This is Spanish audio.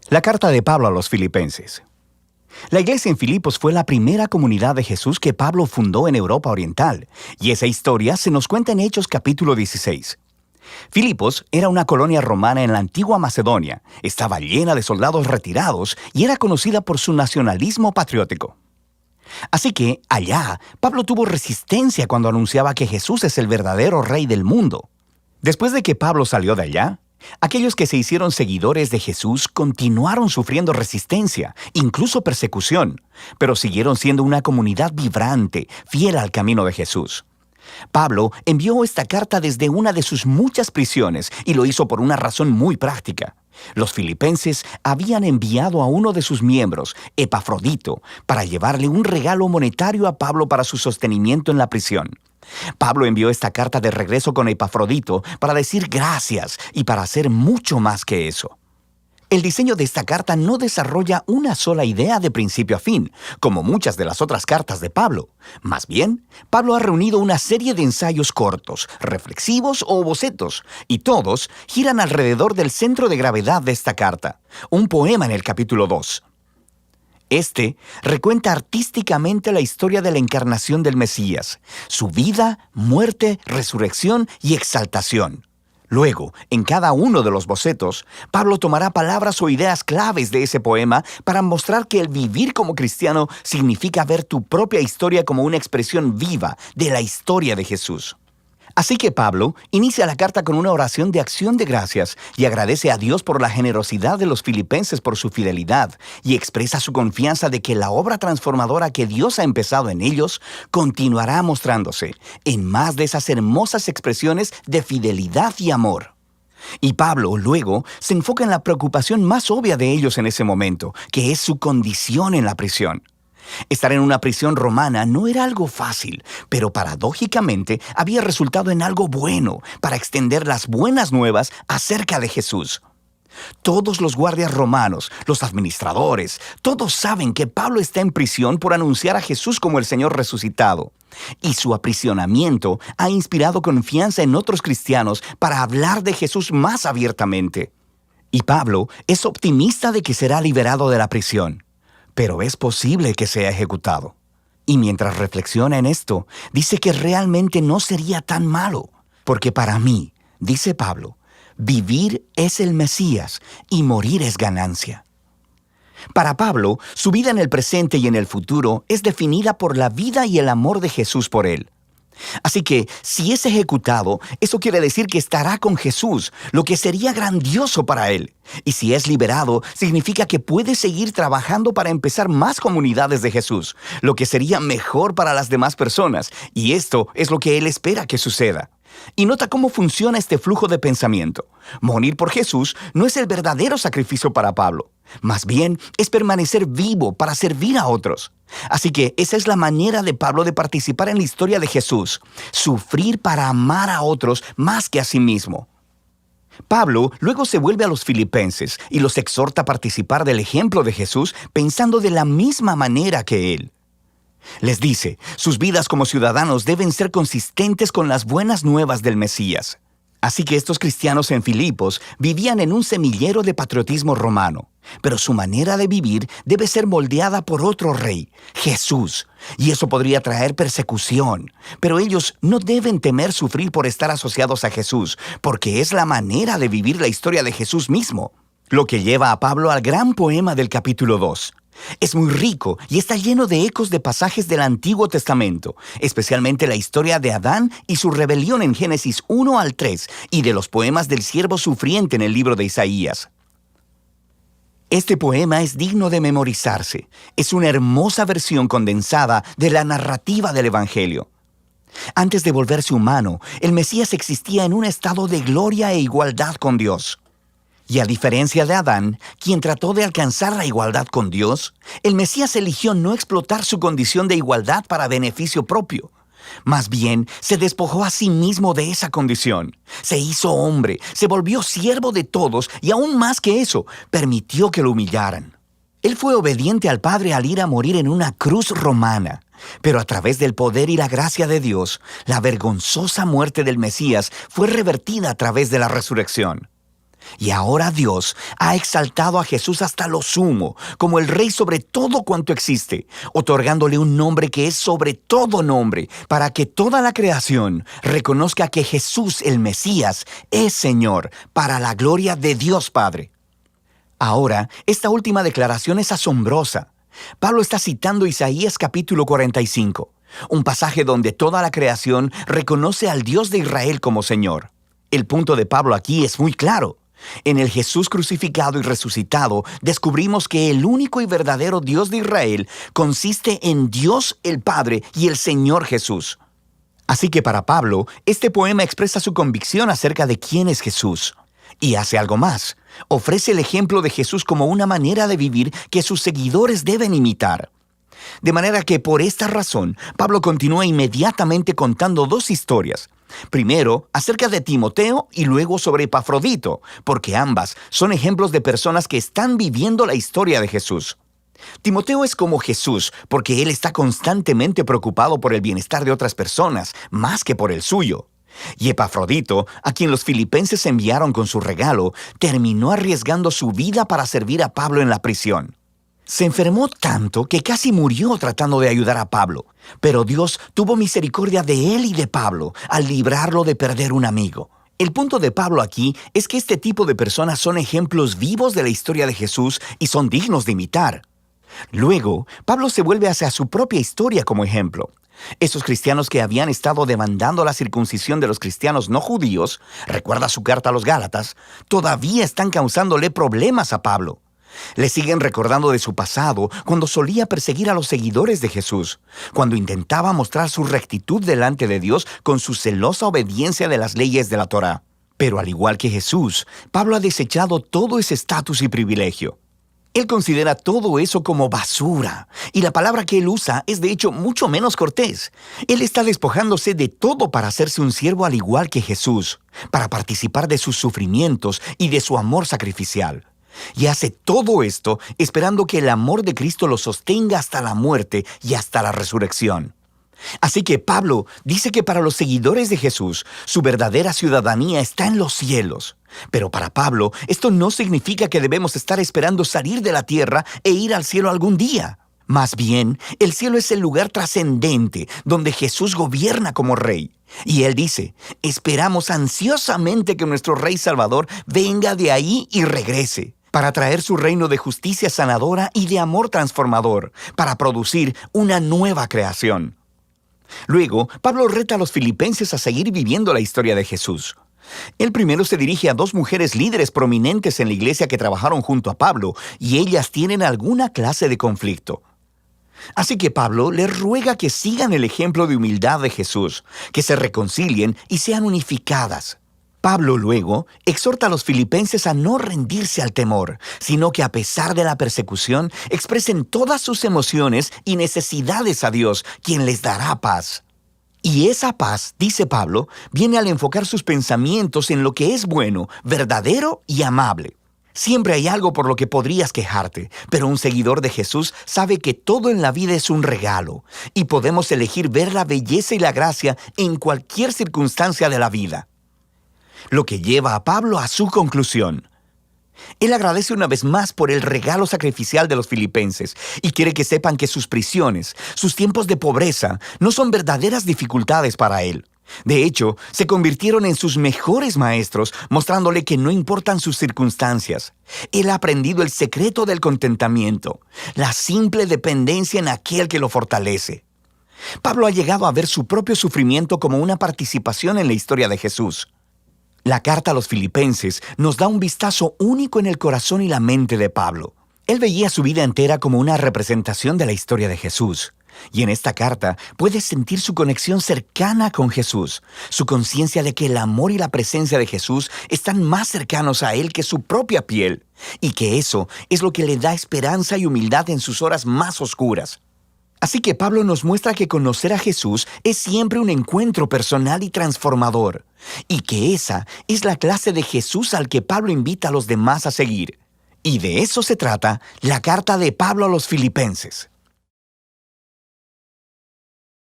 La carta de Pablo a los Filipenses. La iglesia en Filipos fue la primera comunidad de Jesús que Pablo fundó en Europa Oriental, y esa historia se nos cuenta en Hechos capítulo 16. Filipos era una colonia romana en la antigua Macedonia, estaba llena de soldados retirados y era conocida por su nacionalismo patriótico. Así que, allá, Pablo tuvo resistencia cuando anunciaba que Jesús es el verdadero rey del mundo. Después de que Pablo salió de allá, aquellos que se hicieron seguidores de Jesús continuaron sufriendo resistencia, incluso persecución, pero siguieron siendo una comunidad vibrante, fiel al camino de Jesús. Pablo envió esta carta desde una de sus muchas prisiones y lo hizo por una razón muy práctica. Los filipenses habían enviado a uno de sus miembros, Epafrodito, para llevarle un regalo monetario a Pablo para su sostenimiento en la prisión. Pablo envió esta carta de regreso con Epafrodito para decir gracias y para hacer mucho más que eso. El diseño de esta carta no desarrolla una sola idea de principio a fin, como muchas de las otras cartas de Pablo. Más bien, Pablo ha reunido una serie de ensayos cortos, reflexivos o bocetos, y todos giran alrededor del centro de gravedad de esta carta, un poema en el capítulo 2. Este recuenta artísticamente la historia de la encarnación del Mesías, su vida, muerte, resurrección y exaltación. Luego, en cada uno de los bocetos, Pablo tomará palabras o ideas claves de ese poema para mostrar que el vivir como cristiano significa ver tu propia historia como una expresión viva de la historia de Jesús. Así que Pablo inicia la carta con una oración de acción de gracias y agradece a Dios por la generosidad de los filipenses por su fidelidad y expresa su confianza de que la obra transformadora que Dios ha empezado en ellos continuará mostrándose en más de esas hermosas expresiones de fidelidad y amor. Y Pablo, luego, se enfoca en la preocupación más obvia de ellos en ese momento, que es su condición en la prisión. Estar en una prisión romana no era algo fácil, pero paradójicamente había resultado en algo bueno para extender las buenas nuevas acerca de Jesús. Todos los guardias romanos, los administradores, todos saben que Pablo está en prisión por anunciar a Jesús como el Señor resucitado. Y su aprisionamiento ha inspirado confianza en otros cristianos para hablar de Jesús más abiertamente. Y Pablo es optimista de que será liberado de la prisión. Pero es posible que sea ejecutado. Y mientras reflexiona en esto, dice que realmente no sería tan malo, porque para mí, dice Pablo, vivir es el Mesías y morir es ganancia. Para Pablo, su vida en el presente y en el futuro es definida por la vida y el amor de Jesús por él. Así que, si es ejecutado, eso quiere decir que estará con Jesús, lo que sería grandioso para él. Y si es liberado, significa que puede seguir trabajando para empezar más comunidades de Jesús, lo que sería mejor para las demás personas, y esto es lo que él espera que suceda. Y nota cómo funciona este flujo de pensamiento. Morir por Jesús no es el verdadero sacrificio para Pablo. Más bien, es permanecer vivo para servir a otros. Así que esa es la manera de Pablo de participar en la historia de Jesús. Sufrir para amar a otros más que a sí mismo. Pablo luego se vuelve a los filipenses y los exhorta a participar del ejemplo de Jesús pensando de la misma manera que él. Les dice, sus vidas como ciudadanos deben ser consistentes con las buenas nuevas del Mesías. Así que estos cristianos en Filipos vivían en un semillero de patriotismo romano, pero su manera de vivir debe ser moldeada por otro rey, Jesús, y eso podría traer persecución. Pero ellos no deben temer sufrir por estar asociados a Jesús, porque es la manera de vivir la historia de Jesús mismo, lo que lleva a Pablo al gran poema del capítulo 2. Es muy rico y está lleno de ecos de pasajes del Antiguo Testamento, especialmente la historia de Adán y su rebelión en Génesis 1 al 3 y de los poemas del siervo sufriente en el libro de Isaías. Este poema es digno de memorizarse. Es una hermosa versión condensada de la narrativa del Evangelio. Antes de volverse humano, el Mesías existía en un estado de gloria e igualdad con Dios. Y a diferencia de Adán, quien trató de alcanzar la igualdad con Dios, el Mesías eligió no explotar su condición de igualdad para beneficio propio. Más bien, se despojó a sí mismo de esa condición. Se hizo hombre, se volvió siervo de todos y aún más que eso, permitió que lo humillaran. Él fue obediente al Padre al ir a morir en una cruz romana. Pero a través del poder y la gracia de Dios, la vergonzosa muerte del Mesías fue revertida a través de la resurrección. Y ahora Dios ha exaltado a Jesús hasta lo sumo, como el Rey sobre todo cuanto existe, otorgándole un nombre que es sobre todo nombre, para que toda la creación reconozca que Jesús, el Mesías, es Señor, para la gloria de Dios Padre. Ahora, esta última declaración es asombrosa. Pablo está citando Isaías capítulo 45, un pasaje donde toda la creación reconoce al Dios de Israel como Señor. El punto de Pablo aquí es muy claro. En el Jesús crucificado y resucitado, descubrimos que el único y verdadero Dios de Israel consiste en Dios el Padre y el Señor Jesús. Así que para Pablo, este poema expresa su convicción acerca de quién es Jesús. Y hace algo más. Ofrece el ejemplo de Jesús como una manera de vivir que sus seguidores deben imitar. De manera que por esta razón, Pablo continúa inmediatamente contando dos historias. Primero, acerca de Timoteo y luego sobre Epafrodito, porque ambas son ejemplos de personas que están viviendo la historia de Jesús. Timoteo es como Jesús, porque él está constantemente preocupado por el bienestar de otras personas, más que por el suyo. Y Epafrodito, a quien los filipenses enviaron con su regalo, terminó arriesgando su vida para servir a Pablo en la prisión. Se enfermó tanto que casi murió tratando de ayudar a Pablo, pero Dios tuvo misericordia de él y de Pablo al librarlo de perder un amigo. El punto de Pablo aquí es que este tipo de personas son ejemplos vivos de la historia de Jesús y son dignos de imitar. Luego, Pablo se vuelve hacia su propia historia como ejemplo. Esos cristianos que habían estado demandando la circuncisión de los cristianos no judíos, recuerda su carta a los Gálatas, todavía están causándole problemas a Pablo. Le siguen recordando de su pasado, cuando solía perseguir a los seguidores de Jesús, cuando intentaba mostrar su rectitud delante de Dios con su celosa obediencia de las leyes de la Torá. Pero al igual que Jesús, Pablo ha desechado todo ese estatus y privilegio. Él considera todo eso como basura, y la palabra que él usa es de hecho mucho menos cortés. Él está despojándose de todo para hacerse un siervo al igual que Jesús, para participar de sus sufrimientos y de su amor sacrificial. Y hace todo esto esperando que el amor de Cristo lo sostenga hasta la muerte y hasta la resurrección. Así que Pablo dice que para los seguidores de Jesús, su verdadera ciudadanía está en los cielos. Pero para Pablo, esto no significa que debemos estar esperando salir de la tierra e ir al cielo algún día. Más bien, el cielo es el lugar trascendente donde Jesús gobierna como Rey. Y él dice, esperamos ansiosamente que nuestro Rey Salvador venga de ahí y regrese, para traer su reino de justicia sanadora y de amor transformador, para producir una nueva creación. Luego, Pablo reta a los filipenses a seguir viviendo la historia de Jesús. Él primero se dirige a dos mujeres líderes prominentes en la iglesia que trabajaron junto a Pablo, y ellas tienen alguna clase de conflicto. Así que Pablo les ruega que sigan el ejemplo de humildad de Jesús, que se reconcilien y sean unificadas. Pablo luego exhorta a los filipenses a no rendirse al temor, sino que a pesar de la persecución, expresen todas sus emociones y necesidades a Dios, quien les dará paz. Y esa paz, dice Pablo, viene al enfocar sus pensamientos en lo que es bueno, verdadero y amable. Siempre hay algo por lo que podrías quejarte, pero un seguidor de Jesús sabe que todo en la vida es un regalo, y podemos elegir ver la belleza y la gracia en cualquier circunstancia de la vida. Lo que lleva a Pablo a su conclusión. Él agradece una vez más por el regalo sacrificial de los filipenses y quiere que sepan que sus prisiones, sus tiempos de pobreza, no son verdaderas dificultades para él. De hecho, se convirtieron en sus mejores maestros, mostrándole que no importan sus circunstancias. Él ha aprendido el secreto del contentamiento, la simple dependencia en aquel que lo fortalece. Pablo ha llegado a ver su propio sufrimiento como una participación en la historia de Jesús. La carta a los filipenses nos da un vistazo único en el corazón y la mente de Pablo. Él veía su vida entera como una representación de la historia de Jesús. Y en esta carta puedes sentir su conexión cercana con Jesús, su conciencia de que el amor y la presencia de Jesús están más cercanos a él que su propia piel, y que eso es lo que le da esperanza y humildad en sus horas más oscuras. Así que Pablo nos muestra que conocer a Jesús es siempre un encuentro personal y transformador, y que esa es la clase de Jesús al que Pablo invita a los demás a seguir. Y de eso se trata la carta de Pablo a los filipenses.